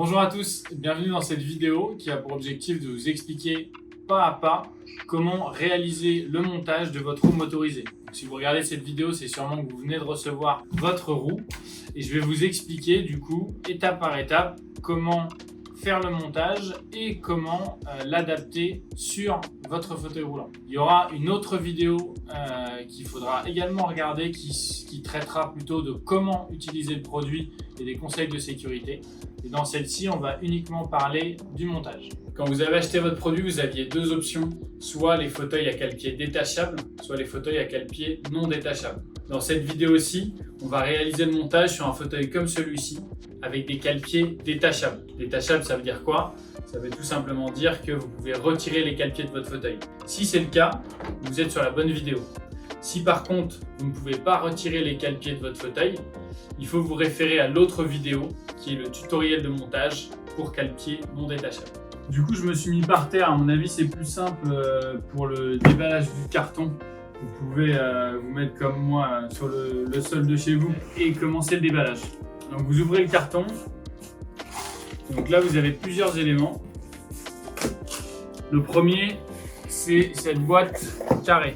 Bonjour à tous, bienvenue dans cette vidéo qui a pour objectif de vous expliquer pas à pas comment réaliser le montage de votre roue motorisée. Donc, si vous regardez cette vidéo, c'est sûrement que vous venez de recevoir votre roue et je vais vous expliquer du coup étape par étape comment faire le montage et comment l'adapter sur votre fauteuil roulant. Il y aura une autre vidéo qu'il faudra également regarder qui traitera plutôt de comment utiliser le produit et des conseils de sécurité. Et dans celle-ci, on va uniquement parler du montage. Quand vous avez acheté votre produit, vous aviez deux options, soit les fauteuils à cale-pied détachables, soit les fauteuils à cale-pied non détachables. Dans cette vidéo-ci, on va réaliser le montage sur un fauteuil comme celui-ci, avec des cale-pieds détachables. Détachables, ça veut dire quoi? Ça veut tout simplement dire que vous pouvez retirer les cale-pieds de votre fauteuil. Si c'est le cas, vous êtes sur la bonne vidéo. Si par contre, vous ne pouvez pas retirer les cale-pieds de votre fauteuil, il faut vous référer à l'autre vidéo qui est le tutoriel de montage pour cale-pied non détachable. Du coup, je me suis mis par terre. À mon avis, c'est plus simple pour le déballage du carton. Vous pouvez vous mettre comme moi sur le sol de chez vous et commencer le déballage. Donc vous ouvrez le carton. Donc là, vous avez plusieurs éléments. Le premier, c'est cette boîte carrée.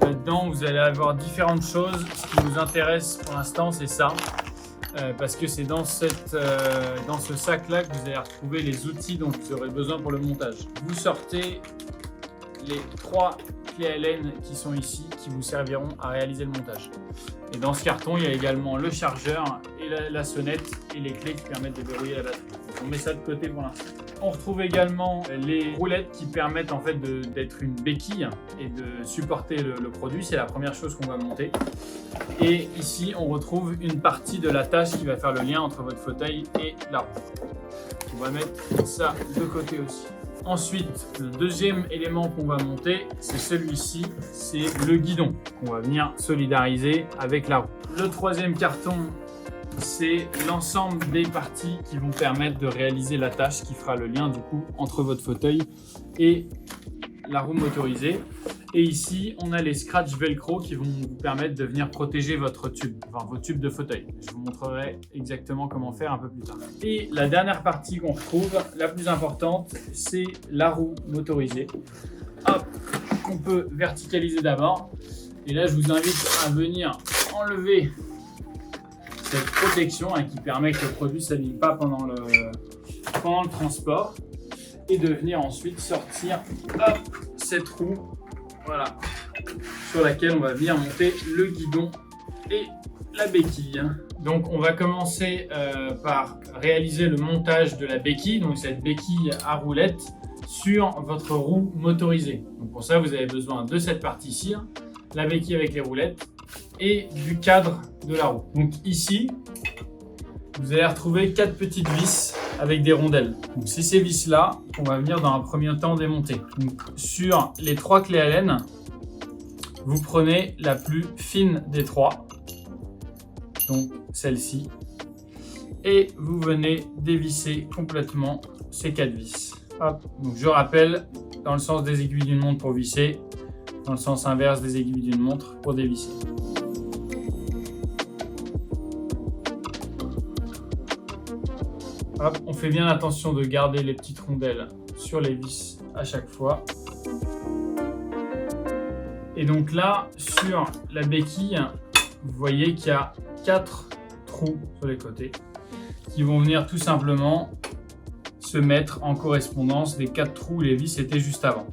Là-dedans, vous allez avoir différentes choses. Ce qui nous intéresse pour l'instant, c'est ça. Parce que c'est dans ce sac-là que vous allez retrouver les outils dont vous aurez besoin pour le montage. Vous sortez les 3 clés Allen qui sont ici, qui vous serviront à réaliser le montage. Et dans ce carton, il y a également le chargeur et la sonnette et les clés qui permettent de verrouiller la batterie. Donc on met ça de côté pour l'instant. On retrouve également les roulettes qui permettent en fait d'être une béquille et de supporter le produit. C'est la première chose qu'on va monter. Et ici, on retrouve une partie de la tâche qui va faire le lien entre votre fauteuil et la roue. On va mettre ça de côté aussi. Ensuite, le deuxième élément qu'on va monter, c'est celui-ci, c'est le guidon qu'on va venir solidariser avec la roue. Le troisième carton, c'est l'ensemble des parties qui vont permettre de réaliser la tâche qui fera le lien du coup entre votre fauteuil et la roue motorisée. Et ici, on a les scratch velcro qui vont vous permettre de venir protéger votre tube, enfin vos tubes de fauteuil. Je vous montrerai exactement comment faire un peu plus tard. Et la dernière partie qu'on retrouve, la plus importante, c'est la roue motorisée. Hop, qu'on peut verticaliser d'abord. Et là, je vous invite à venir enlever cette protection qui permet que le produit ne s'abîme pas pendant le transport. Et de venir ensuite sortir cette roue. Voilà, sur laquelle on va venir monter le guidon et la béquille. Donc on va commencer par réaliser le montage de la béquille, donc cette béquille à roulette sur votre roue motorisée. Donc pour ça, vous avez besoin de cette partie-ci, la béquille avec les roulettes et du cadre de la roue. Donc ici, vous allez retrouver 4 petites vis avec des rondelles. Donc c'est ces vis-là qu'on va venir dans un premier temps démonter. Donc, sur les 3 clés Allen, vous prenez la plus fine des 3, donc celle-ci, et vous venez dévisser complètement ces 4 vis. Hop. Donc je rappelle, dans le sens des aiguilles d'une montre pour visser, dans le sens inverse des aiguilles d'une montre pour dévisser. Hop, on fait bien attention de garder les petites rondelles sur les vis à chaque fois. Et donc là, sur la béquille, vous voyez qu'il y a 4 trous sur les côtés qui vont venir tout simplement se mettre en correspondance des 4 trous où les vis étaient juste avant.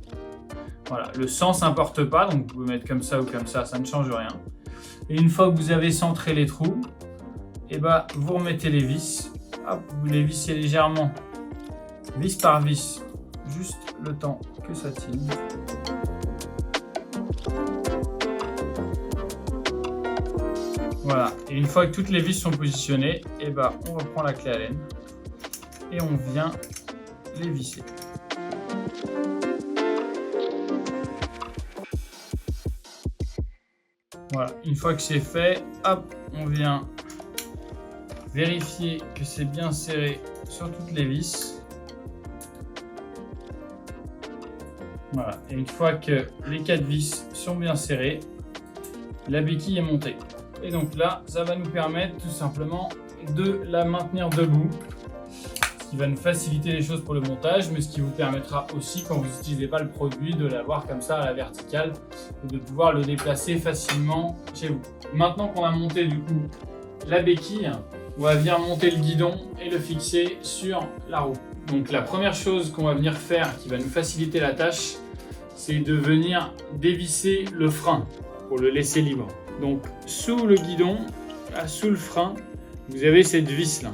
Voilà, le sens n'importe pas, donc vous pouvez mettre comme ça ou comme ça ne change rien. Et une fois que vous avez centré les trous, et vous remettez les vis. Hop, vous les vissez légèrement, vis par vis, juste le temps que ça tienne. Voilà, et une fois que toutes les vis sont positionnées, on reprend la clé Allen et on vient les visser. Voilà, une fois que c'est fait, hop, on vient vérifier que c'est bien serré sur toutes les vis. Voilà, et une fois que les 4 vis sont bien serrées, la béquille est montée. Et donc là, ça va nous permettre tout simplement de la maintenir debout, ce qui va nous faciliter les choses pour le montage, mais ce qui vous permettra aussi, quand vous n'utilisez pas le produit, de l'avoir comme ça à la verticale et de pouvoir le déplacer facilement chez vous. Maintenant qu'on a monté du coup la béquille, on va venir monter le guidon et le fixer sur la roue. Donc la première chose qu'on va venir faire qui va nous faciliter la tâche, c'est de venir dévisser le frein pour le laisser libre. Donc sous le guidon, sous le frein, vous avez cette vis là.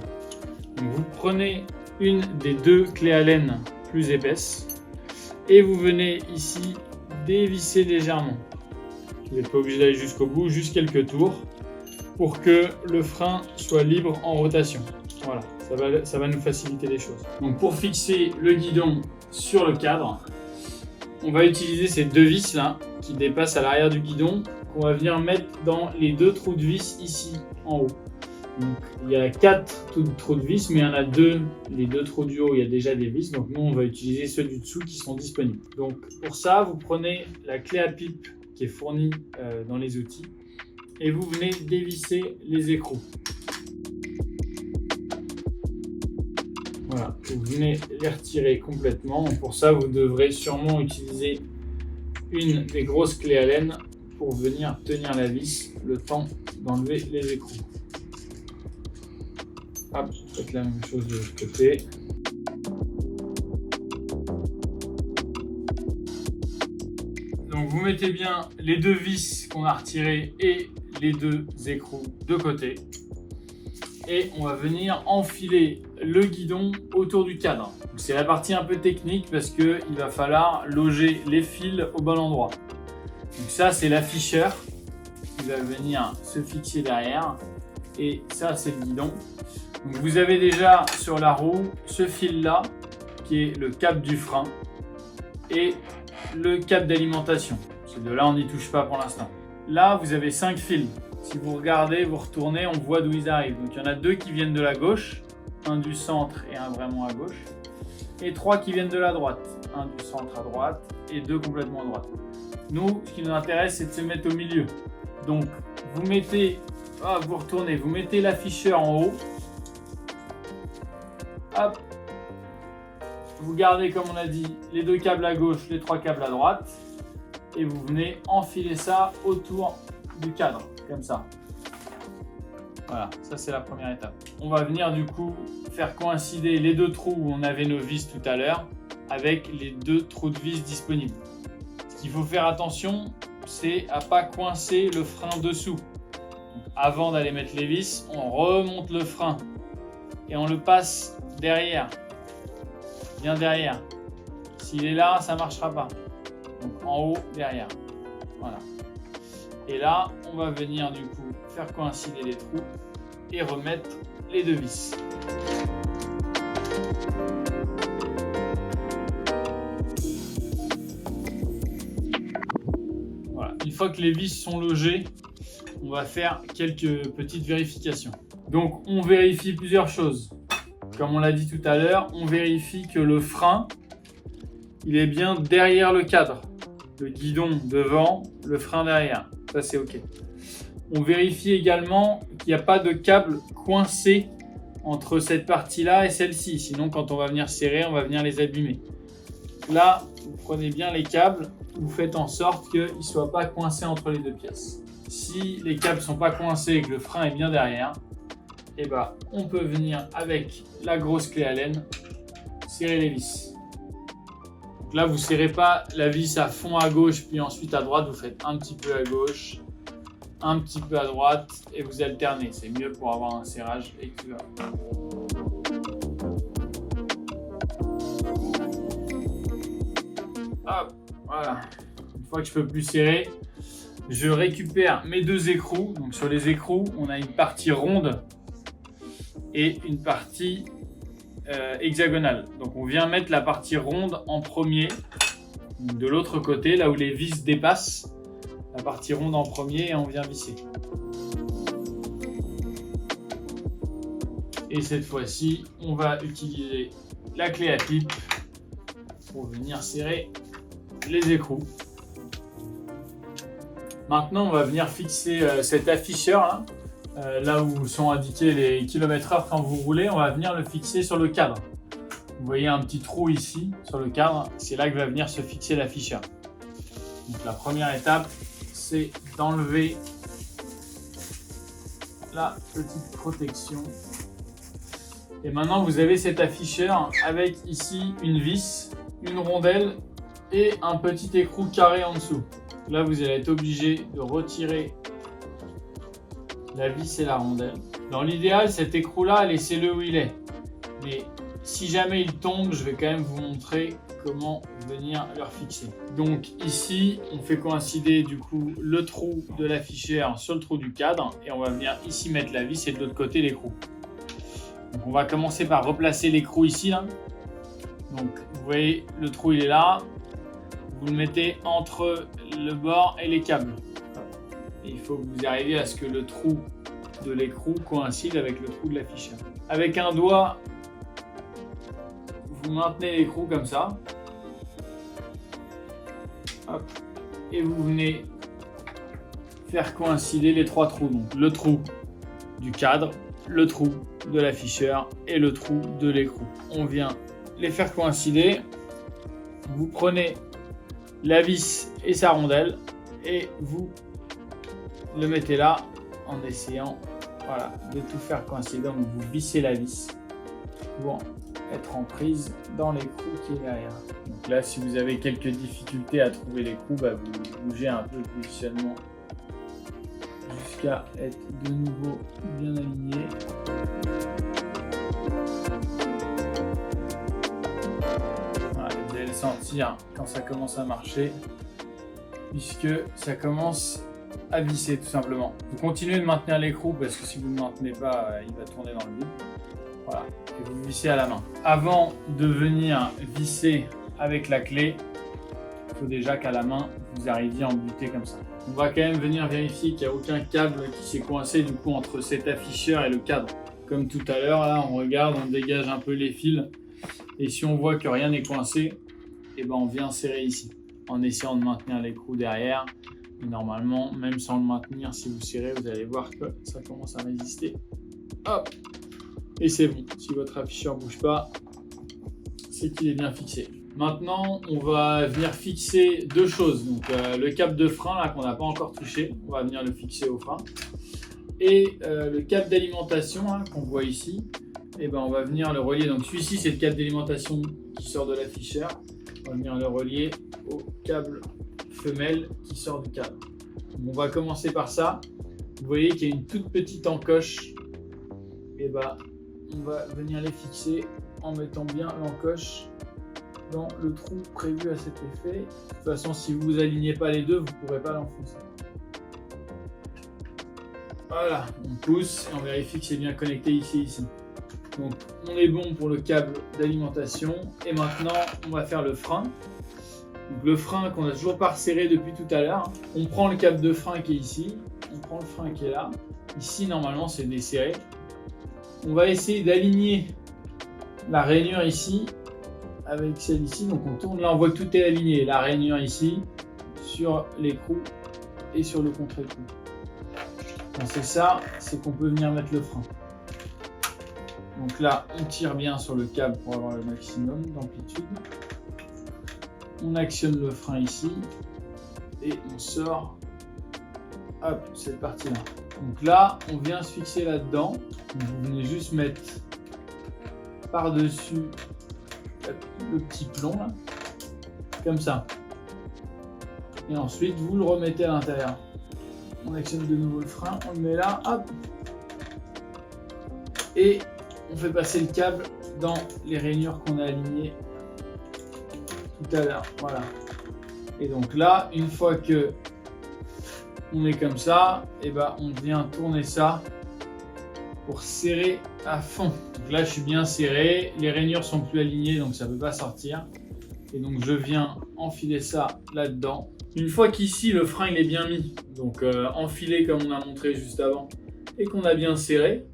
Donc, vous prenez une des deux clés Allen plus épaisses et vous venez ici dévisser légèrement. Vous n'êtes pas obligé d'aller jusqu'au bout, juste quelques tours pour que le frein soit libre en rotation. Voilà, ça va nous faciliter les choses. Donc pour fixer le guidon sur le cadre, on va utiliser ces deux vis là qui dépassent à l'arrière du guidon qu'on va venir mettre dans les deux trous de vis ici en haut. Donc il y a 4 trous de vis, mais il y en a 2, les 2 trous du haut, il y a déjà des vis. Donc nous on va utiliser ceux du dessous qui sont disponibles. Donc pour ça, vous prenez la clé à pipe qui est fournie dans les outils et vous venez dévisser les écrous. Voilà, vous venez les retirer complètement. Pour ça, vous devrez sûrement utiliser une des grosses clés Allen pour venir tenir la vis le temps d'enlever les écrous. Hop, faites la même chose de l'autre côté. Donc vous mettez bien les deux vis qu'on a retirées et les deux écrous de côté. Et on va venir enfiler le guidon autour du cadre. C'est la partie un peu technique parce qu'il va falloir loger les fils au bon endroit. Donc ça c'est l'afficheur qui va venir se fixer derrière. Et ça c'est le guidon. Donc vous avez déjà sur la roue ce fil là qui est le câble du frein et le câble d'alimentation. Ces deux là on n'y touche pas pour l'instant. Là vous avez 5 fils. Si vous regardez, vous retournez, on voit d'où ils arrivent. Donc il y en a 2 qui viennent de la gauche, un du centre et un vraiment à gauche. Et 3 qui viennent de la droite, un du centre à droite et 2 complètement à droite. Nous, ce qui nous intéresse, c'est de se mettre au milieu. Donc vous mettez, vous retournez, vous mettez l'afficheur en haut. Hop. Vous gardez, comme on a dit, les 2 câbles à gauche, les 3 câbles à droite. Et vous venez enfiler ça autour du cadre, comme ça. Voilà, ça c'est la première étape. On va venir du coup faire coïncider les 2 trous où on avait nos vis tout à l'heure avec les 2 trous de vis disponibles. Ce qu'il faut faire attention, c'est à pas coincer le frein dessous. Donc, avant d'aller mettre les vis, on remonte le frein et on le passe derrière, bien derrière. S'il est là, ça ne marchera pas. Donc en haut, derrière. Voilà. Et là, on va venir du coup faire coïncider les trous et remettre les 2 vis. Voilà. Une fois que les vis sont logées, on va faire quelques petites vérifications. Donc on vérifie plusieurs choses. Comme on l'a dit tout à l'heure, on vérifie que le frein, il est bien derrière le cadre. Le guidon devant, le frein derrière. Ça c'est OK. On vérifie également qu'il n'y a pas de câble coincé entre cette partie-là et celle-ci. Sinon, quand on va venir serrer, on va venir les abîmer. Là, vous prenez bien les câbles, vous faites en sorte qu'ils ne soient pas coincés entre les 2 pièces. Si les câbles ne sont pas coincés et que le frein est bien derrière, eh ben, on peut venir avec la grosse clé Allen serrer les vis. Donc là, vous ne serrez pas la vis à fond à gauche puis ensuite à droite, vous faites un petit peu à gauche, un petit peu à droite et vous alternez. C'est mieux pour avoir un serrage équivalent. Hop, voilà. Une fois que je peux plus serrer, je récupère mes 2 écrous. Donc sur les écrous, on a une partie ronde et une partie hexagonale. Donc on vient mettre la partie ronde en premier, de l'autre côté, là où les vis dépassent. La partie ronde en premier et on vient visser. Et cette fois-ci, on va utiliser la clé à pipe pour venir serrer les écrous. Maintenant, on va venir fixer cet afficheur là, là où sont indiqués les km/h quand vous roulez, on va venir le fixer sur le cadre. Vous voyez un petit trou ici sur le cadre, c'est là que va venir se fixer l'afficheur. Donc la première étape, c'est d'enlever la petite protection. Et maintenant vous avez cet afficheur avec ici une vis, une rondelle et un petit écrou carré en dessous. Là vous allez être obligé de retirer la vis et la rondelle. Dans l'idéal, cet écrou là, laissez-le où il est. Mais si jamais il tombe, je vais quand même vous montrer comment venir le refixer. Donc ici, on fait coïncider du coup le trou de l'afficheur sur le trou du cadre et on va venir ici mettre la vis et de l'autre côté l'écrou. Donc on va commencer par replacer l'écrou ici là. Donc vous voyez le trou il est là. Vous le mettez entre le bord et les câbles. Et il faut que vous arriviez à ce que le trou de l'écrou coïncide avec le trou de l'afficheur. Avec un doigt, vous maintenez l'écrou comme ça. Hop. Et vous venez faire coïncider les trois trous. Donc le trou du cadre, le trou de l'afficheur et le trou de l'écrou. On vient les faire coïncider. Vous prenez la vis et sa rondelle et vous le mettez là en essayant voilà, de tout faire coïncider. Donc vous vissez la vis pour être en prise dans l'écrou qui est derrière. Donc là, si vous avez quelques difficultés à trouver l'écrou, bah, vous bougez un peu le positionnement jusqu'à être de nouveau bien aligné. Voilà, vous allez le sentir quand ça commence à marcher, puisque ça commence à visser tout simplement. Vous continuez de maintenir l'écrou parce que si vous ne le maintenez pas, il va tourner dans le vide. Voilà, et vous vissez à la main. Avant de venir visser avec la clé, il faut déjà qu'à la main, vous arriviez à embuter comme ça. On va quand même venir vérifier qu'il n'y a aucun câble qui s'est coincé du coup entre cet afficheur et le cadre. Comme tout à l'heure, là on regarde, on dégage un peu les fils et si on voit que rien n'est coincé, et ben on vient serrer ici en essayant de maintenir l'écrou derrière. Et normalement, même sans le maintenir, si vous serrez, vous allez voir que ça commence à résister. Hop! Et c'est bon. Si votre afficheur ne bouge pas, c'est qu'il est bien fixé. Maintenant, on va venir fixer deux choses. Donc, le câble de frein là qu'on n'a pas encore touché, on va venir le fixer au frein. Et le câble d'alimentation qu'on voit ici, et ben on va venir le relier. Donc celui-ci, c'est le câble d'alimentation qui sort de l'afficheur. On va venir le relier au câble femelle qui sort du cadre. Donc, on va commencer par ça. Vous voyez qu'il y a une toute petite encoche. Et bah, on va venir les fixer en mettant bien l'encoche dans le trou prévu à cet effet. De toute façon, si vous n'alignez pas les deux, vous ne pourrez pas l'enfoncer. Voilà, on pousse et on vérifie que c'est bien connecté ici. Donc, on est bon pour le câble d'alimentation. Et maintenant, on va faire le frein. Donc le frein qu'on n'a toujours pas resserré depuis tout à l'heure, on prend le câble de frein qui est ici, on prend le frein qui est là, ici normalement c'est desserré. On va essayer d'aligner la rainure ici avec celle ici, donc on tourne, là on voit que tout est aligné, la rainure ici sur l'écrou et sur le contre-écrou. Quand c'est ça, c'est qu'on peut venir mettre le frein. Donc là on tire bien sur le câble pour avoir le maximum d'amplitude. On actionne le frein ici et on sort hop, cette partie là. Donc là on vient se fixer là dedans. Vous venez juste mettre par dessus le petit plomb là, comme ça, et ensuite vous le remettez à l'intérieur. On actionne de nouveau le frein, on le met là, hop, et on fait passer le câble dans les rainures qu'on a alignées tout à l'heure, voilà. Et donc là, une fois que on est comme ça, et ben on vient tourner ça pour serrer à fond. Donc là, je suis bien serré, les rainures sont plus alignées, donc ça ne peut pas sortir. Et donc je viens enfiler ça là-dedans. Une fois qu'ici le frein il est bien mis, donc enfilé comme on a montré juste avant, et qu'on a bien serré,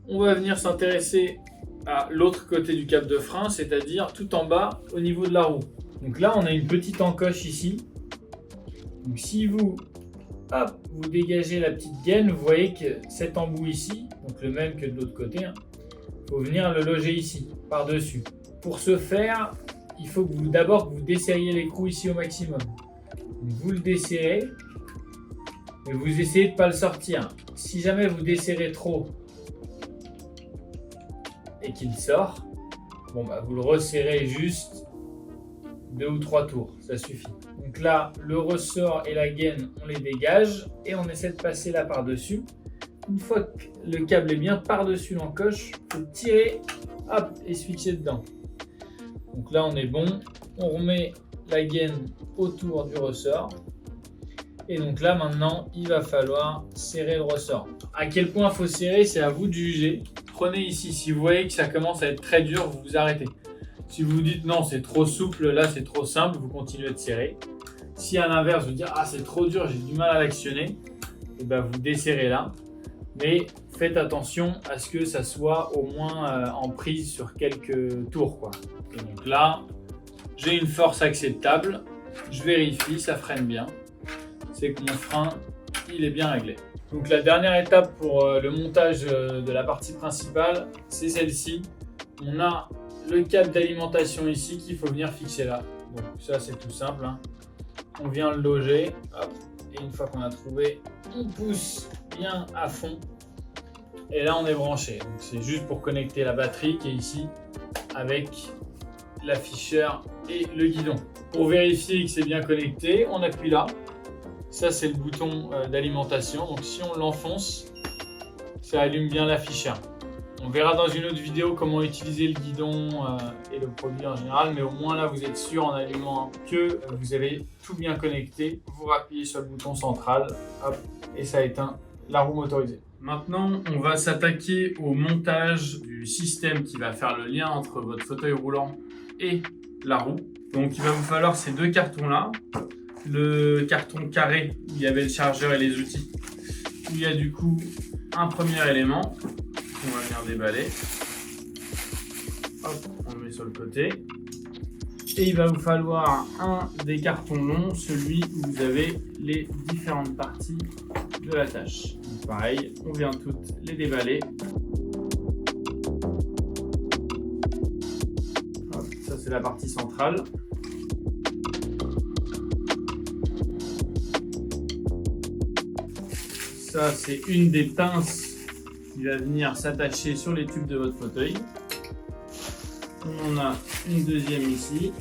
on va venir s'intéresser à l'autre côté du câble de frein, c'est-à-dire tout en bas au niveau de la roue. Donc là on a une petite encoche ici. Donc si vous hop, vous dégagez la petite gaine. Vous voyez que cet embout ici, donc le même que de l'autre côté, faut venir le loger ici, par-dessus. Pour ce faire, il faut que d'abord que vous desserriez l'écrou ici au maximum. Vous le desserrez, mais vous essayez de ne pas le sortir. Si jamais vous desserrez trop et qu'il sort, bon bah vous le resserrez juste 2 ou 3 tours, ça suffit. Donc là, le ressort et la gaine, on les dégage et on essaie de passer là par-dessus. Une fois que le câble est bien par-dessus l'encoche, il faut tirer, hop, et switcher dedans. Donc là, on est bon. On remet la gaine autour du ressort. Et donc là, maintenant, il va falloir serrer le ressort. À quel point il faut serrer, c'est à vous de juger. Prenez ici, si vous voyez que ça commence à être très dur, vous vous arrêtez. Si vous vous dites non, c'est trop souple, là c'est trop simple, vous continuez de serrer. Si à l'inverse, vous dites ah c'est trop dur, j'ai du mal à l'actionner, et ben vous desserrez là. Mais faites attention à ce que ça soit au moins en prise sur quelques tours, quoi. Et donc là, j'ai une force acceptable, je vérifie, ça freine bien. C'est que mon frein, il est bien réglé. Donc la dernière étape pour le montage de la partie principale, c'est celle-ci. On a le câble d'alimentation ici qu'il faut venir fixer là. Donc ça c'est tout simple, hein. On vient le loger, hop, et une fois qu'on a trouvé, on pousse bien à fond. Et là on est branché. Donc c'est juste pour connecter la batterie qui est ici avec l'afficheur et le guidon. Pour vérifier que c'est bien connecté, on appuie là. Ça c'est le bouton d'alimentation. Donc si on l'enfonce, ça allume bien l'afficheur. On verra dans une autre vidéo comment utiliser le guidon et le produit en général, mais au moins là vous êtes sûr en allumant que vous avez tout bien connecté. Vous rappuyez sur le bouton central, hop, et ça éteint la roue motorisée. Maintenant, on va s'attaquer au montage du système qui va faire le lien entre votre fauteuil roulant et la roue. Donc il va vous falloir ces deux cartons là, le carton carré où il y avait le chargeur et les outils, où il y a du coup un premier élément. On va venir déballer. Hop, on le met sur le côté. Et il va vous falloir un des cartons longs, celui où vous avez les différentes parties de la tâche. Donc pareil, on vient toutes les déballer. Hop, ça c'est la partie centrale. Ça c'est une des pinces qui va venir s'attacher sur les tubes de votre fauteuil. On en a une deuxième ici.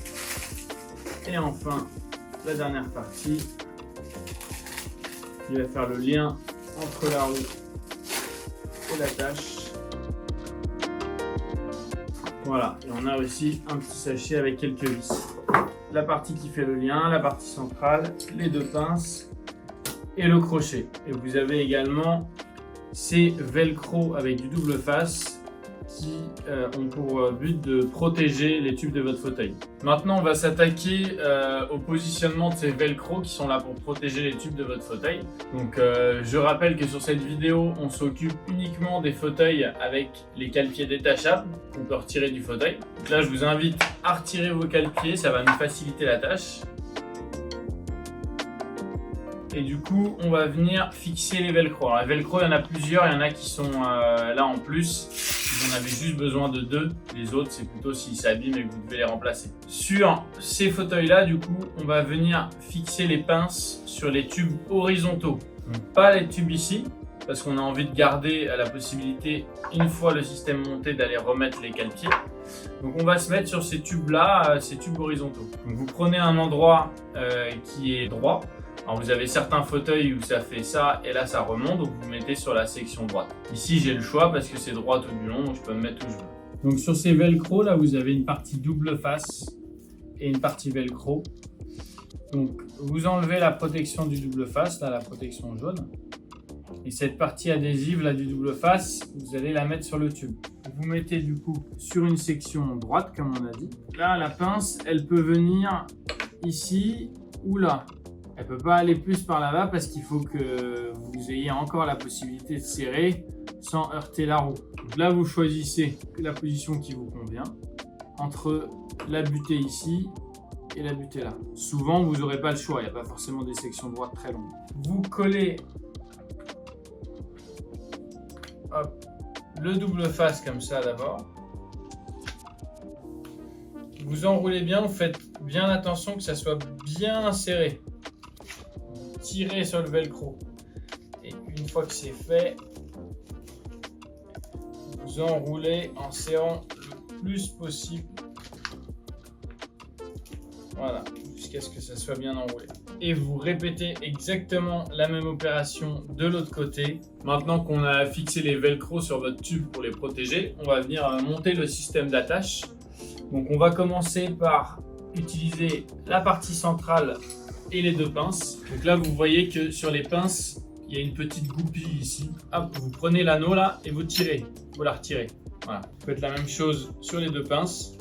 Et enfin, la dernière partie qui va faire le lien entre la roue et la tâche. Voilà, et on a aussi un petit sachet avec quelques vis. La partie qui fait le lien, la partie centrale, les deux pinces et le crochet. Et vous avez également ces velcro avec du double face qui ont pour but de protéger les tubes de votre fauteuil. Maintenant, on va s'attaquer au positionnement de ces velcro qui sont là pour protéger les tubes de votre fauteuil. Donc, je rappelle que sur cette vidéo, on s'occupe uniquement des fauteuils avec les cale-pieds détachables qu'on peut retirer du fauteuil. Donc là, je vous invite à retirer vos cale-pieds, ça va nous faciliter la tâche. Et du coup, on va venir fixer les velcro. Alors, les velcro, il y en a plusieurs. Il y en a qui sont là en plus. Vous en avez juste besoin de 2. Les autres, c'est plutôt s'ils s'abîment et que vous devez les remplacer. Sur ces fauteuils-là, du coup, on va venir fixer les pinces sur les tubes horizontaux. Donc, pas les tubes ici, parce qu'on a envie de garder la possibilité, une fois le système monté, d'aller remettre les cale-pieds. Donc, on va se mettre sur ces tubes-là, ces tubes horizontaux. Donc, vous prenez un endroit qui est droit. Alors vous avez certains fauteuils où ça fait ça et là ça remonte, donc vous mettez sur la section droite. Ici j'ai le choix parce que c'est droit tout du long, donc je peux me mettre où je veux. Donc sur ces velcro là vous avez une partie double face et une partie velcro. Donc vous enlevez la protection du double face, là la protection jaune. Et cette partie adhésive là du double face, vous allez la mettre sur le tube. Vous mettez du coup sur une section droite comme on a dit. Là la pince elle peut venir ici ou là. Elle ne peut pas aller plus par là-bas parce qu'il faut que vous ayez encore la possibilité de serrer sans heurter la roue. Donc là, vous choisissez la position qui vous convient entre la butée ici et la butez là. Souvent, vous n'aurez pas le choix, il n'y a pas forcément des sections droites très longues. Vous collez hop, le double face comme ça d'abord. Vous enroulez bien, vous faites bien attention que ça soit bien serré. Vous tirez sur le velcro. Et une fois que c'est fait, vous enroulez en serrant le plus possible. Voilà, jusqu'à ce que ça soit bien enroulé. Et vous répétez exactement la même opération de l'autre côté. Maintenant qu'on a fixé les velcro sur votre tube pour les protéger, on va venir monter le système d'attache. Donc on va commencer par utiliser la partie centrale et les deux pinces. Donc là vous voyez que sur les pinces, il y a une petite goupille ici. Hop, vous prenez l'anneau là et vous tirez, vous la retirez. Voilà, vous faites la même chose sur les deux pinces.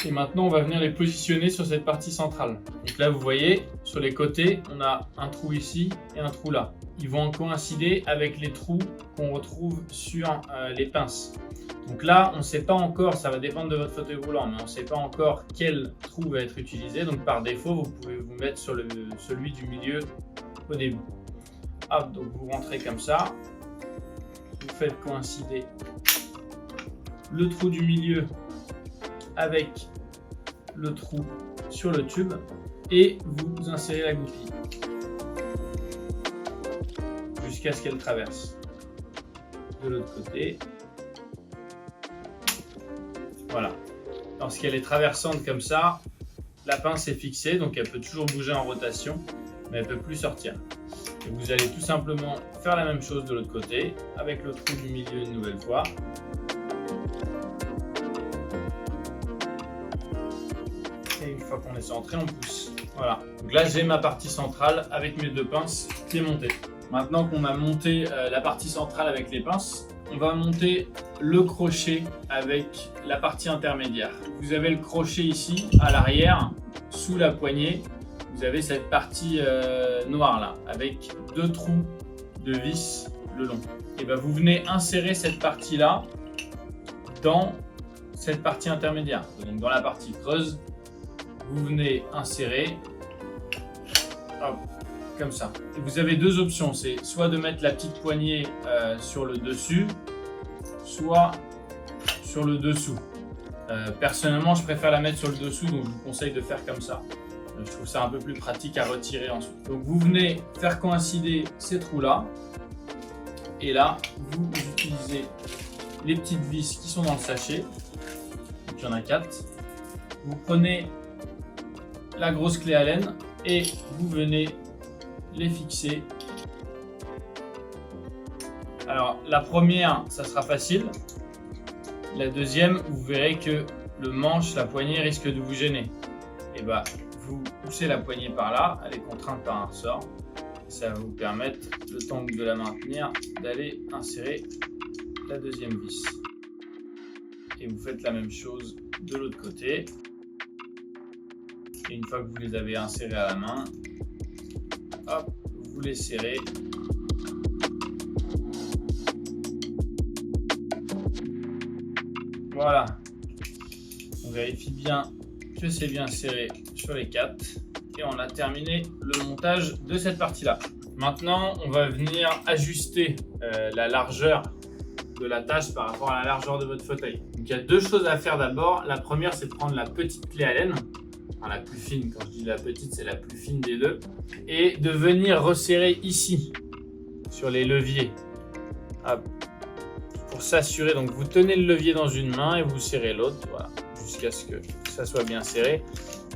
Et maintenant, on va venir les positionner sur cette partie centrale. Donc là, vous voyez, sur les côtés, on a un trou ici et un trou là. Ils vont coïncider avec les trous qu'on retrouve sur les pinces. Donc là, on ne sait pas encore, ça va dépendre de votre fauteuil roulant, mais on ne sait pas encore quel trou va être utilisé. Donc par défaut, vous pouvez vous mettre sur celui du milieu au début. Hop, donc vous rentrez comme ça. Vous faites coïncider le trou du milieu avec le trou sur le tube et vous insérez la goupille jusqu'à ce qu'elle traverse. De l'autre côté, voilà. Lorsqu'elle est traversante comme ça, la pince est fixée, donc elle peut toujours bouger en rotation, mais elle ne peut plus sortir. Et vous allez tout simplement faire la même chose de l'autre côté avec le trou du milieu une nouvelle fois. Et une fois qu'on est centré, on pousse. Voilà. Donc là, j'ai ma partie centrale avec mes deux pinces qui est montée. Maintenant qu'on a monté la partie centrale avec les pinces, on va monter le crochet avec la partie intermédiaire. Vous avez le crochet ici, à l'arrière, sous la poignée. Vous avez cette partie noire là, avec deux trous de vis le long. Et bien vous venez insérer cette partie là dans cette partie intermédiaire. Donc dans la partie creuse, vous venez insérer, hop, comme ça. Et vous avez deux options, c'est soit de mettre la petite poignée sur le dessus, soit sur le dessous. Personnellement, je préfère la mettre sur le dessous, donc je vous conseille de faire comme ça. Je trouve ça un peu plus pratique à retirer ensuite. Donc vous venez faire coïncider ces trous-là. Et là, vous utilisez les petites vis qui sont dans le sachet. Donc il y en a 4. Vous prenez la grosse clé Allen et vous venez les fixer. Alors la première, ça sera facile. La deuxième, vous verrez que le manche, la poignée risque de vous gêner. Et bah, vous poussez la poignée par là, elle est contrainte par un ressort. Et ça va vous permettre, le temps de la maintenir, d'aller insérer la deuxième vis. Et vous faites la même chose de l'autre côté. Et une fois que vous les avez insérés à la main, hop, vous les serrez. Voilà. On vérifie bien que c'est bien serré sur les 4. Et on a terminé le montage de cette partie-là. Maintenant, on va venir ajuster la largeur de l'attache par rapport à la largeur de votre fauteuil. Donc, il y a deux choses à faire d'abord. La première, c'est de prendre la petite clé Allen, enfin la plus fine. Quand je dis la petite, c'est la plus fine des deux, et de venir resserrer ici sur les leviers. Hop. Pour s'assurer, donc vous tenez le levier dans une main et vous serrez l'autre, voilà, jusqu'à ce que ça soit bien serré.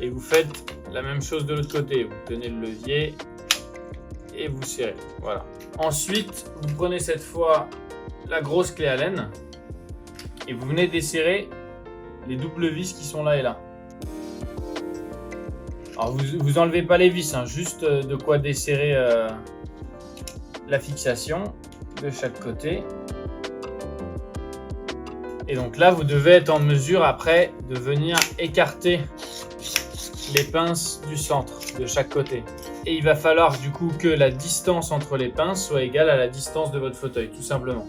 Et vous faites la même chose de l'autre côté. Vous tenez le levier et vous serrez. Voilà. Ensuite, vous prenez cette fois la grosse clé Allen et vous venez desserrer les doubles vis qui sont là et là. Alors vous enlevez pas les vis, hein, juste de quoi desserrer la fixation de chaque côté. Et donc là, vous devez être en mesure après de venir écarter les pinces du centre de chaque côté. Et il va falloir du coup que la distance entre les pinces soit égale à la distance de votre fauteuil, tout simplement.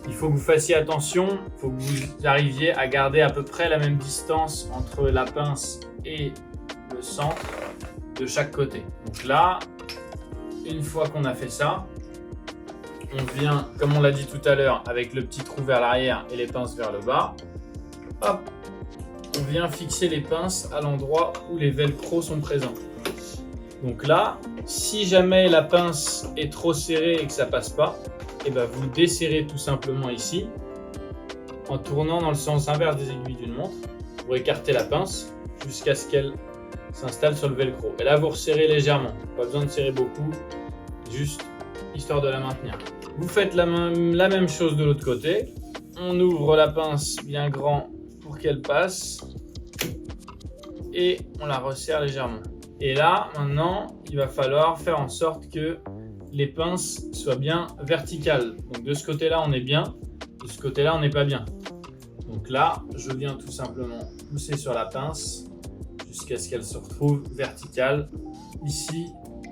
Il faut que vous fassiez attention, il faut que vous arriviez à garder à peu près la même distance entre la pince et le centre de chaque côté. Donc là, une fois qu'on a fait ça, on vient, comme on l'a dit tout à l'heure, avec le petit trou vers l'arrière et les pinces vers le bas. Hop, on vient fixer les pinces à l'endroit où les velcro sont présents. Donc là, si jamais la pince est trop serrée et que ça passe pas, et ben vous desserrez tout simplement ici en tournant dans le sens inverse des aiguilles d'une montre pour écarter la pince jusqu'à ce qu'elle s'installe sur le velcro. Et là, vous resserrez légèrement. Pas besoin de serrer beaucoup, juste histoire de la maintenir. Vous faites la même chose de l'autre côté. On ouvre la pince bien grand pour qu'elle passe et on la resserre légèrement. Et là, maintenant, il va falloir faire en sorte que les pinces soient bien verticales. Donc de ce côté-là, on est bien. De ce côté-là, on n'est pas bien. Donc là, je viens tout simplement pousser sur la pince jusqu'à ce qu'elle se retrouve verticale ici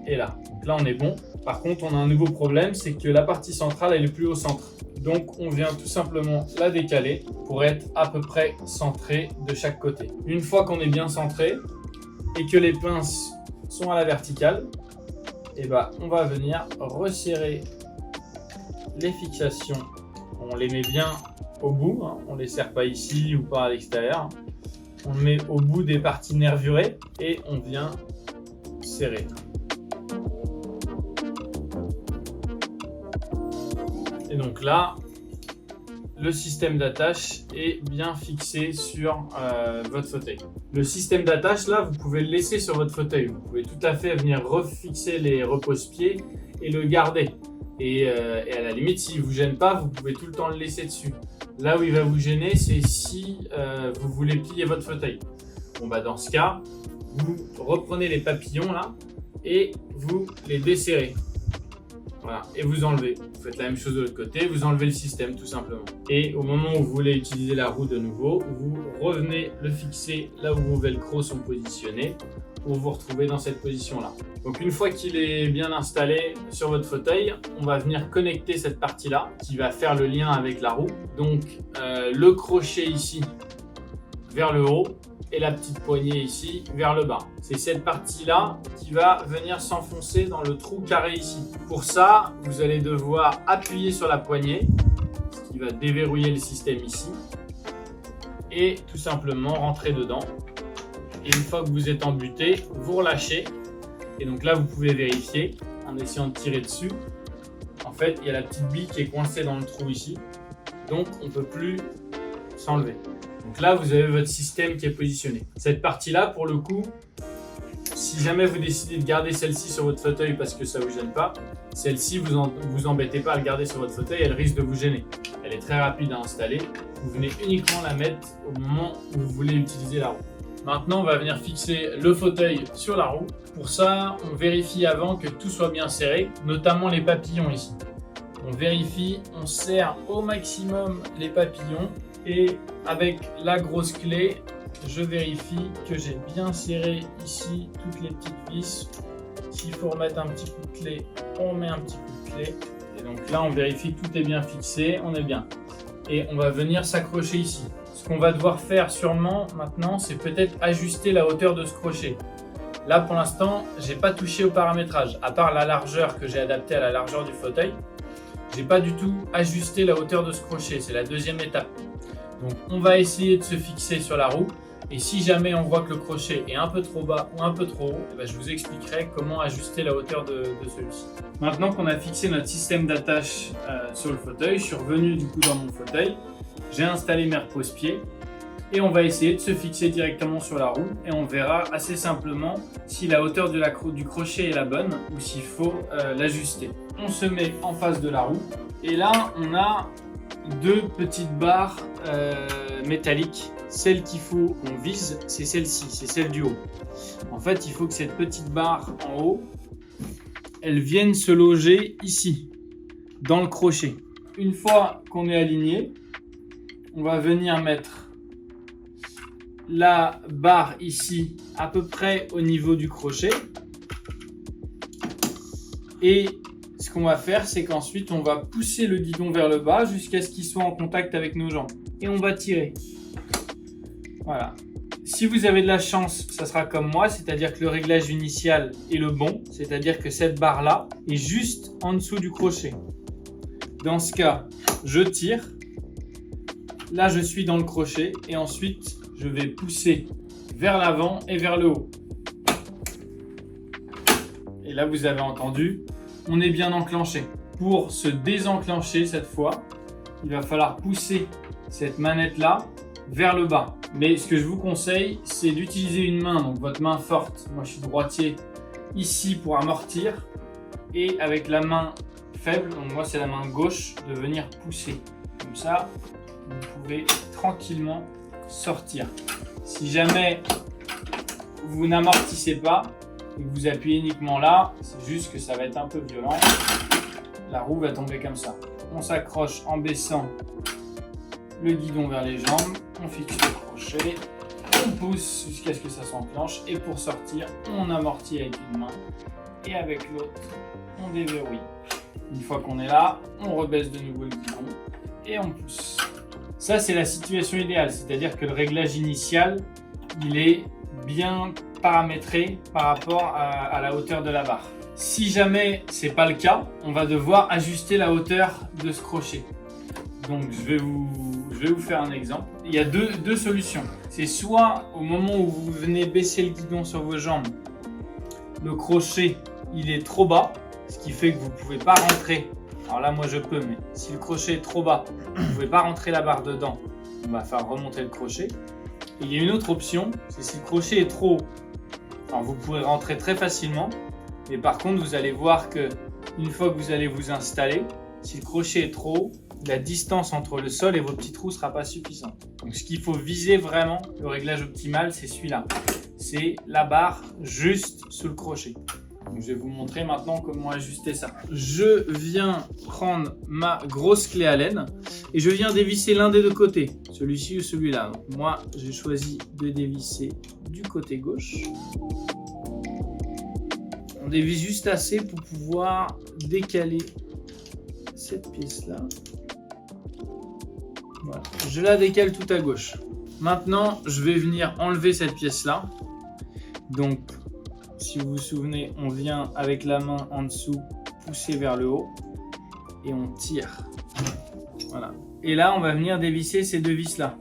et là. Donc là, on est bon. Par contre, on a un nouveau problème, c'est que la partie centrale, elle est plus au centre. Donc, on vient tout simplement la décaler pour être à peu près centré de chaque côté. Une fois qu'on est bien centré et que les pinces sont à la verticale, et ben, on va venir resserrer les fixations. On les met bien au bout, hein. On ne les serre pas ici ou pas à l'extérieur. On le met au bout des parties nervurées et on vient serrer. Et donc là, le système d'attache est bien fixé sur votre fauteuil. Le système d'attache, là, vous pouvez le laisser sur votre fauteuil. Vous pouvez tout à fait venir refixer les repose-pieds et le garder. Et à la limite, s'il ne vous gêne pas, vous pouvez tout le temps le laisser dessus. Là où il va vous gêner, c'est si vous voulez plier votre fauteuil. Bon, bah, dans ce cas, vous reprenez les papillons là et vous les desserrez. Voilà, et vous enlevez. Vous faites la même chose de l'autre côté, vous enlevez le système tout simplement. Et au moment où vous voulez utiliser la roue de nouveau, vous revenez le fixer là où vos velcro sont positionnés pour vous retrouver dans cette position-là. Donc une fois qu'il est bien installé sur votre fauteuil, on va venir connecter cette partie-là qui va faire le lien avec la roue. Donc le crochet ici vers le haut et la petite poignée ici vers le bas. C'est cette partie-là qui va venir s'enfoncer dans le trou carré ici. Pour ça, vous allez devoir appuyer sur la poignée, ce qui va déverrouiller le système ici, et tout simplement rentrer dedans. Et une fois que vous êtes embuté, vous relâchez. Et donc là, vous pouvez vérifier en essayant de tirer dessus. En fait, il y a la petite bille qui est coincée dans le trou ici. Donc, on ne peut plus s'enlever. Donc là, vous avez votre système qui est positionné. Cette partie-là, pour le coup, si jamais vous décidez de garder celle-ci sur votre fauteuil parce que ça ne vous gêne pas, celle-ci, vous embêtez pas à le garder sur votre fauteuil, elle risque de vous gêner. Elle est très rapide à installer. Vous venez uniquement la mettre au moment où vous voulez utiliser la roue. Maintenant, on va venir fixer le fauteuil sur la roue. Pour ça, on vérifie avant que tout soit bien serré, notamment les papillons ici. On vérifie, on serre au maximum les papillons. Et avec la grosse clé, je vérifie que j'ai bien serré ici toutes les petites vis. S'il faut remettre un petit coup de clé, on met un petit coup de clé. Et donc là, on vérifie que tout est bien fixé, on est bien. Et on va venir s'accrocher ici. Ce qu'on va devoir faire sûrement maintenant, c'est peut-être ajuster la hauteur de ce crochet. Là, pour l'instant, j'ai pas touché au paramétrage. À part la largeur que j'ai adaptée à la largeur du fauteuil, j'ai pas du tout ajusté la hauteur de ce crochet. C'est la deuxième étape. Donc on va essayer de se fixer sur la roue et si jamais on voit que le crochet est un peu trop bas ou un peu trop haut, je vous expliquerai comment ajuster la hauteur de celui-ci. Maintenant qu'on a fixé notre système d'attache sur le fauteuil, je suis revenu du coup dans mon fauteuil, j'ai installé mes repose-pieds et on va essayer de se fixer directement sur la roue et on verra assez simplement si la hauteur du crochet est la bonne ou s'il faut l'ajuster. On se met en face de la roue et là on a deux petites barres métalliques. Celle qu'il faut qu'on vise, c'est celle-ci, c'est celle du haut. En fait, il faut que cette petite barre en haut, elle vienne se loger ici, dans le crochet. Une fois qu'on est aligné, on va venir mettre la barre ici, à peu près au niveau du crochet. Et ce qu'on va faire, c'est qu'ensuite on va pousser le guidon vers le bas jusqu'à ce qu'il soit en contact avec nos jambes. Et on va tirer. Voilà. Si vous avez de la chance, ça sera comme moi, c'est-à-dire que le réglage initial est le bon, c'est-à-dire que cette barre-là est juste en dessous du crochet. Dans ce cas, je tire. Là, je suis dans le crochet et ensuite, je vais pousser vers l'avant et vers le haut. Et là, vous avez entendu, on est bien enclenché. Pour se désenclencher cette fois, il va falloir pousser cette manette-là vers le bas. Mais ce que je vous conseille, c'est d'utiliser une main, donc votre main forte. Moi, je suis droitier, ici pour amortir. Et avec la main faible, donc moi, c'est la main gauche, de venir pousser. Comme ça, vous pouvez tranquillement sortir. Si jamais vous n'amortissez pas et que vous appuyez uniquement là, c'est juste que ça va être un peu violent. La roue va tomber comme ça. On s'accroche en baissant le guidon vers les jambes, on fixe le crochet, on pousse jusqu'à ce que ça s'enclenche et pour sortir, on amortit avec une main et avec l'autre, on déverrouille. Une fois qu'on est là, on rebaisse de nouveau le guidon et on pousse. Ça, c'est la situation idéale, c'est-à-dire que le réglage initial, il est bien paramétré par rapport à la hauteur de la barre. Si jamais c'est pas le cas, on va devoir ajuster la hauteur de ce crochet. Donc je vais vous faire un exemple. Il y a deux solutions. C'est soit au moment où vous venez baisser le guidon sur vos jambes, le crochet il est trop bas, ce qui fait que vous ne pouvez pas rentrer. Alors là moi je peux, mais si le crochet est trop bas, vous ne pouvez pas rentrer la barre dedans. On va faire remonter le crochet. Et il y a une autre option, c'est si le crochet est trop haut. Alors vous pourrez rentrer très facilement, mais par contre vous allez voir que une fois que vous allez vous installer, si le crochet est trop haut, la distance entre le sol et vos petits trous ne sera pas suffisante. Donc ce qu'il faut viser vraiment, le réglage optimal, c'est celui-là. C'est la barre juste sous le crochet. Donc, je vais vous montrer maintenant comment ajuster ça. Je viens prendre ma grosse clé Allen et je viens dévisser l'un des deux côtés, celui-ci ou celui-là. Donc moi, j'ai choisi de dévisser du côté gauche. On dévisse juste assez pour pouvoir décaler cette pièce-là. Voilà. Je la décale tout à gauche. Maintenant, je vais venir enlever cette pièce-là. Donc, si vous vous souvenez, on vient avec la main en dessous, pousser vers le haut et on tire. Voilà. Et là, on va venir dévisser ces deux vis-là.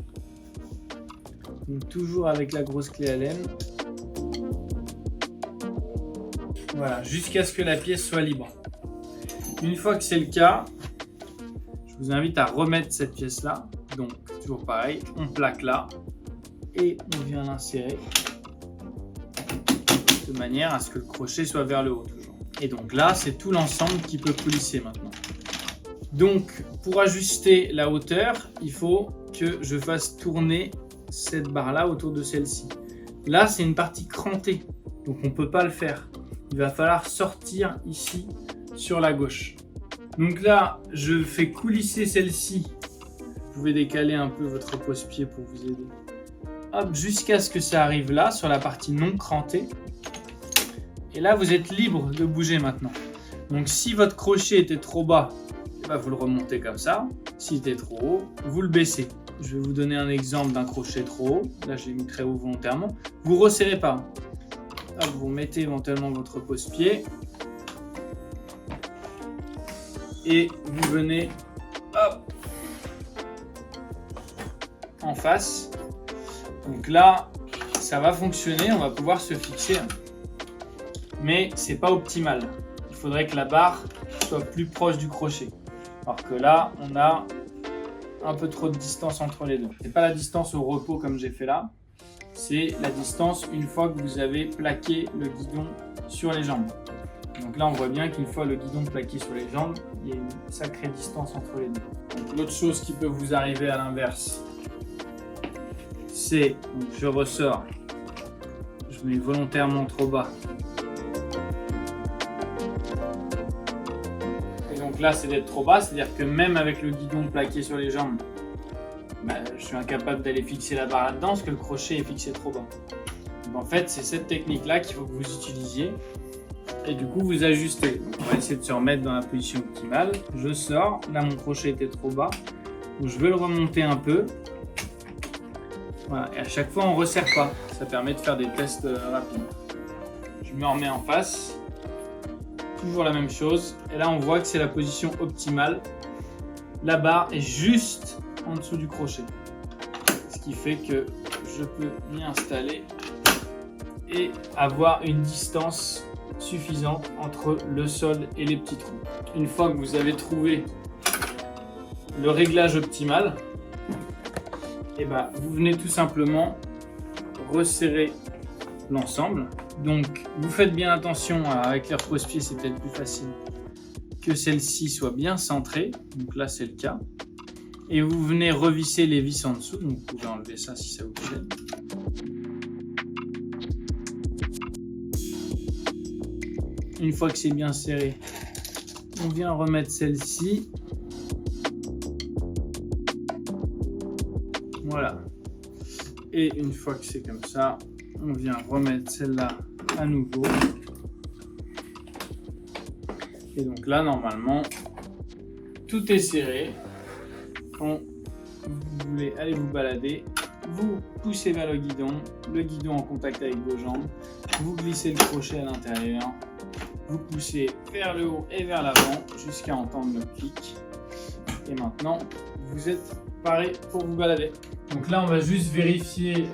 Donc, toujours avec la grosse clé Allen. Voilà, jusqu'à ce que la pièce soit libre. Une fois que c'est le cas, je vous invite à remettre cette pièce-là. Donc, toujours pareil, on plaque là et on vient l'insérer de manière à ce que le crochet soit vers le haut toujours. Et donc là, c'est tout l'ensemble qui peut coulisser maintenant. Donc, pour ajuster la hauteur, il faut que je fasse tourner cette barre-là autour de celle-ci. Là, c'est une partie crantée, donc on ne peut pas le faire. Il va falloir sortir ici sur la gauche. Donc là, je fais coulisser celle-ci. Vous pouvez décaler un peu votre pose-pied pour vous aider. Hop, jusqu'à ce que ça arrive là, sur la partie non crantée. Et là, vous êtes libre de bouger maintenant. Donc si votre crochet était trop bas, vous le remontez comme ça. S'il était trop haut, vous le baissez. Je vais vous donner un exemple d'un crochet trop haut. Là, je l'ai mis très haut volontairement. Vous ne resserrez pas. Hop, vous mettez éventuellement votre pose-pied. Et vous venez hop, en face. Donc là, ça va fonctionner, on va pouvoir se fixer. Mais c'est pas optimal. Il faudrait que la barre soit plus proche du crochet. Alors que là, on a un peu trop de distance entre les deux. C'est pas la distance au repos comme j'ai fait là. C'est la distance une fois que vous avez plaqué le guidon sur les jambes. Donc là, on voit bien qu'une fois le guidon plaqué sur les jambes, il y a une sacrée distance entre les deux. L'autre chose qui peut vous arriver à l'inverse, c'est, je ressors, je mets volontairement trop bas. Et donc là, c'est d'être trop bas, c'est-à-dire que même avec le guidon plaqué sur les jambes, je suis incapable d'aller fixer la barre là-dedans parce que le crochet est fixé trop bas. Donc en fait, c'est cette technique-là qu'il faut que vous utilisiez Et du coup, vous ajustez. Donc, on va essayer de se remettre dans la position optimale. Je sors. Là, mon crochet était trop bas. Donc, je veux le remonter un peu. Voilà. Et à chaque fois, on ne resserre pas. Ça permet de faire des tests rapides. Je me remets en face. Toujours la même chose. Et là, on voit que c'est la position optimale. La barre est juste en dessous du crochet. Ce qui fait que je peux m'y installer et avoir une distance suffisante entre le sol et les petits trous. Une fois que vous avez trouvé le réglage optimal, et vous venez tout simplement resserrer l'ensemble. Donc vous faites bien attention, avec les repose-pieds c'est peut-être plus facile, que celle-ci soit bien centrée, donc là c'est le cas. Et vous venez revisser les vis en dessous, donc vous pouvez enlever ça si ça vous gêne. Une fois que c'est bien serré, on vient remettre celle-ci. Voilà. Et une fois que c'est comme ça, on vient remettre celle-là à nouveau. Et donc là, normalement, tout est serré. Quand vous voulez aller vous balader, vous poussez vers le guidon en contact avec vos jambes, vous glissez le crochet à l'intérieur, vous poussez vers le haut et vers l'avant jusqu'à entendre le clic. Et maintenant, vous êtes paré pour vous balader. Donc là, on va juste vérifier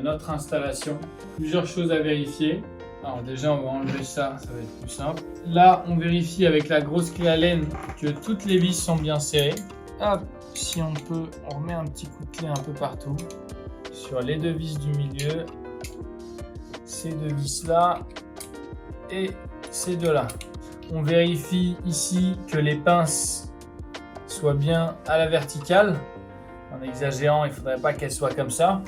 notre installation. Plusieurs choses à vérifier. Alors déjà, on va enlever ça, ça va être plus simple. Là, on vérifie avec la grosse clé à laine que toutes les vis sont bien serrées. Hop, si on peut, on remet un petit coup de clé un peu partout. Sur les deux vis du milieu, ces deux vis là et ces deux là. On vérifie ici que les pinces soient bien à la verticale. En exagérant, il ne faudrait pas qu'elles soient comme ça.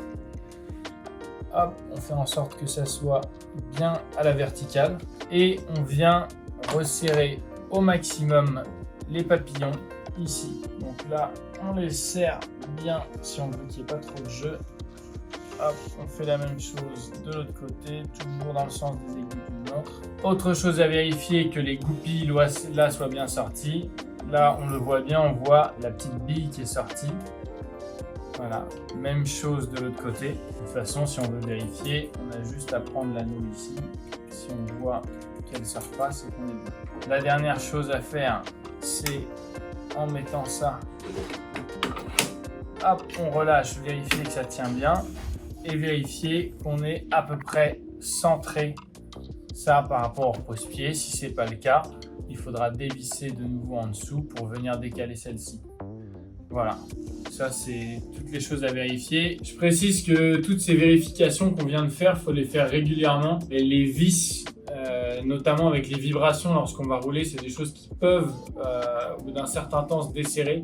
Hop, on fait en sorte que ça soit bien à la verticale. Et on vient resserrer au maximum les papillons ici. Donc là, on les serre bien si on veut qu'il n'y ait pas trop de jeu. Hop, on fait la même chose de l'autre côté, toujours dans le sens des aiguilles d'une montre. Autre chose à vérifier, que les goupilles là soient bien sorties. Là, on le voit bien, on voit la petite bille qui est sortie. Voilà, même chose de l'autre côté. De toute façon, si on veut vérifier, on a juste à prendre l'anneau ici. Si on voit qu'elle ne sort pas, c'est qu'on est bon. La dernière chose à faire, c'est en mettant ça, hop, on relâche, vérifier que ça tient bien et vérifier qu'on est à peu près centré ça par rapport au repose-pied. Si ce n'est pas le cas, il faudra dévisser de nouveau en dessous pour venir décaler celle-ci. Voilà, ça c'est toutes les choses à vérifier. Je précise que toutes ces vérifications qu'on vient de faire, il faut les faire régulièrement. Et les vis, notamment avec les vibrations lorsqu'on va rouler, c'est des choses qui peuvent, au bout d'un certain temps, se desserrer.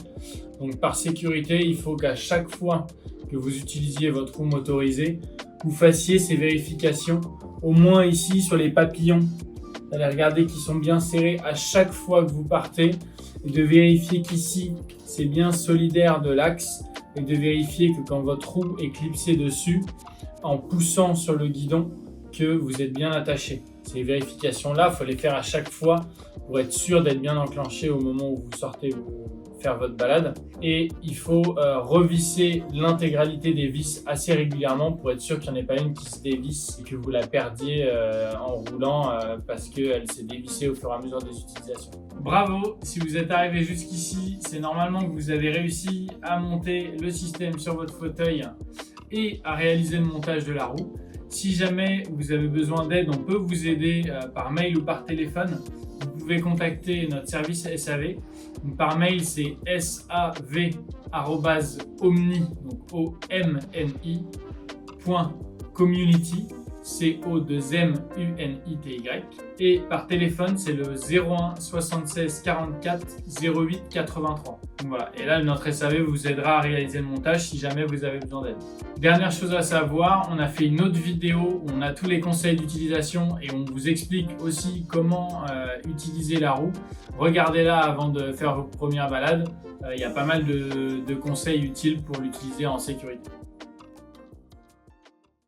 Donc par sécurité, il faut qu'à chaque fois que vous utilisiez votre roue motorisée, vous fassiez ces vérifications, au moins ici sur les papillons. Vous allez regarder qu'ils sont bien serrés à chaque fois que vous partez et de vérifier qu'ici, c'est bien solidaire de l'axe et de vérifier que quand votre roue est clipsée dessus, en poussant sur le guidon, que vous êtes bien attaché. Ces vérifications-là, il faut les faire à chaque fois pour être sûr d'être bien enclenché au moment où vous sortez faire votre balade. Et il faut revisser l'intégralité des vis assez régulièrement pour être sûr qu'il n'y en ait pas une qui se dévisse et que vous la perdiez en roulant parce qu'elle s'est dévissée au fur et à mesure des utilisations. Bravo, si vous êtes arrivé jusqu'ici, c'est normalement que vous avez réussi à monter le système sur votre fauteuil et à réaliser le montage de la roue. Si jamais vous avez besoin d'aide, on peut vous aider par mail ou par téléphone. Vous pouvez contacter notre service SAV. Donc, par mail, c'est sav@omni, donc omni.community, CO2MUNITY. Et par téléphone, c'est le 01 76 44 08 83. Donc voilà. Et là, notre SAV vous aidera à réaliser le montage si jamais vous avez besoin d'aide. Dernière chose à savoir, on a fait une autre vidéo où on a tous les conseils d'utilisation et on vous explique aussi comment utiliser la roue. Regardez-la avant de faire vos premières balades. Il y a pas mal de conseils utiles pour l'utiliser en sécurité.